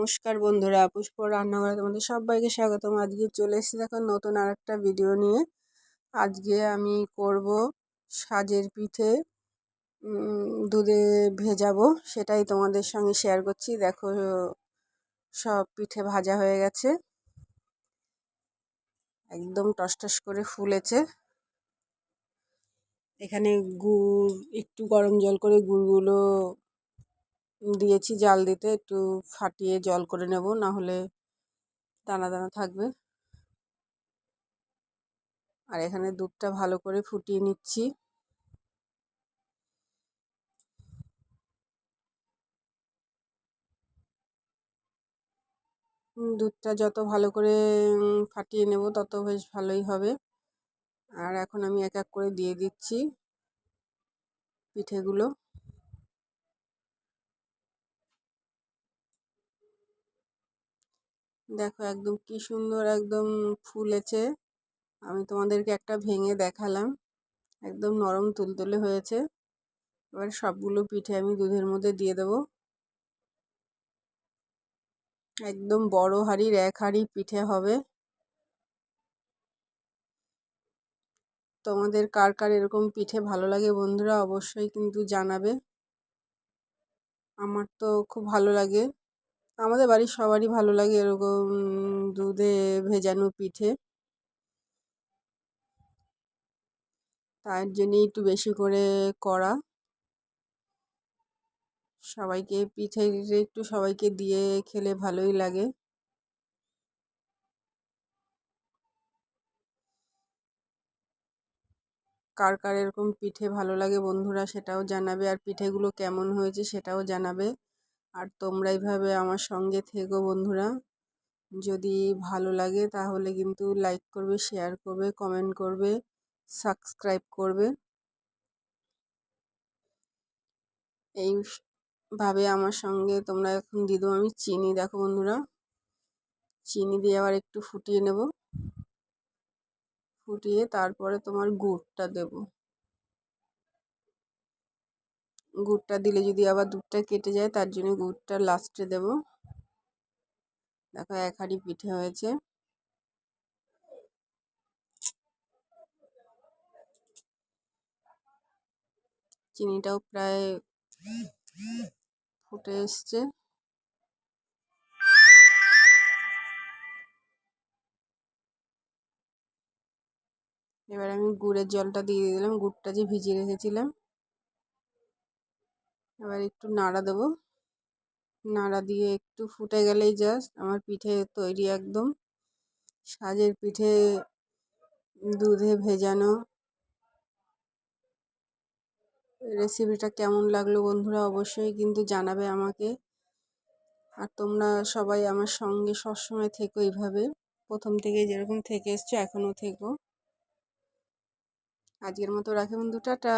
নমস্কার বন্ধুরা, পুষ্প রান্নাঘরে তোমাদের সবাইকে স্বাগতম। আজকে চলে এসেছি দেখো নতুন আরেকটা ভিডিও নিয়ে। আজকে আমি করব সাজের পিঠে, দুধে ভেজাবো, সেটাই তোমাদের সঙ্গে শেয়ার করছি। দেখো সব পিঠে ভাজা হয়ে গেছে, একদম টসটস করে ফুলেছে। এখানে গুড়, একটু গরম জল করে গুড়গুলো দিয়েছি জাল দিতে, একটু ফাটিয়ে জল করে নেব, না হলে দানা দানা থাকবে। আর এখানে দুধটা ভালো করে ফুটিয়ে নিচ্ছি। দুধটা যত ভালো করে ফাটিয়ে নেব তত বেশ ভালোই হবে। আর এখন আমি এক এক করে দিয়ে দিচ্ছি পিঠেগুলো। দেখো একদম কি সুন্দর একদম ফুলেছে। আমি তোমাদেরকে একটা ভেঙে দেখালাম, একদম নরম তুলতুলে হয়েছে। এবার সবগুলো পিঠে আমি দুধের মধ্যে দিয়ে দেব। একদম বড় হাঁড়ির এক হাঁড়ি পিঠে হবে। তোমাদের কার কার এরকম পিঠে ভালো লাগে বন্ধুরা, অবশ্যই কিন্তু জানাবে। আমার তো খুব ভালো লাগে, আমাদের বাড়ির সবারই ভালো লাগে এরকম দুধে ভেজানো পিঠে। তার জন্যই একটু বেশি করে করা। সবাইকে পিঠে একটু সবাইকে দিয়ে খেলে ভালোই লাগে। কার কার এরকম পিঠে ভালো লাগে বন্ধুরা সেটাও জানাবে, আর পিঠেগুলো কেমন হয়েছে সেটাও জানাবে। আর তোমরা এইভাবে আমার সঙ্গে থেকো বন্ধুরা। যদি ভালো লাগে তাহলে কিন্তু লাইক করবে, শেয়ার করবে, কমেন্ট করবে, সাবস্ক্রাইব করবে। এইভাবে আমার সঙ্গে তোমরা এখন দিয়ে দেবো আমি চিনি। দেখো বন্ধুরা, চিনি দিয়ে আবার একটু ফুটিয়ে নেব। ফুটিয়ে তারপরে তোমার গুড়টা দেব। গুড়টা দিলে যদি আবার দুধটা কেটে যায়, তার জন্য গুড়টা লাস্টে দেব। দেখো এক হাঁড়ি পিঠে হয়েছে। চিনিটাও প্রায় ফুটে এসছে। এবার আমি গুড়ের জলটা দিয়ে দিলাম, গুড়টা যে ভিজিয়ে রেখেছিলাম। এবার একটু নাড়া দেবো। নাড়া দিয়ে একটু ফুটে গেলেই জাস্ট আমার পিঠে তৈরি। একদম সাজের পিঠে দুধে ভেজানো। রেসিপিটা কেমন লাগলো বন্ধুরা অবশ্যই কিন্তু জানাবে আমাকে। আর তোমরা সবাই আমার সঙ্গে সবসময় থেকো এইভাবে, প্রথম থেকে যেরকম থেকে এসছো এখনও থেকো। আজকের মতো রাখি বন্ধু, টাটা।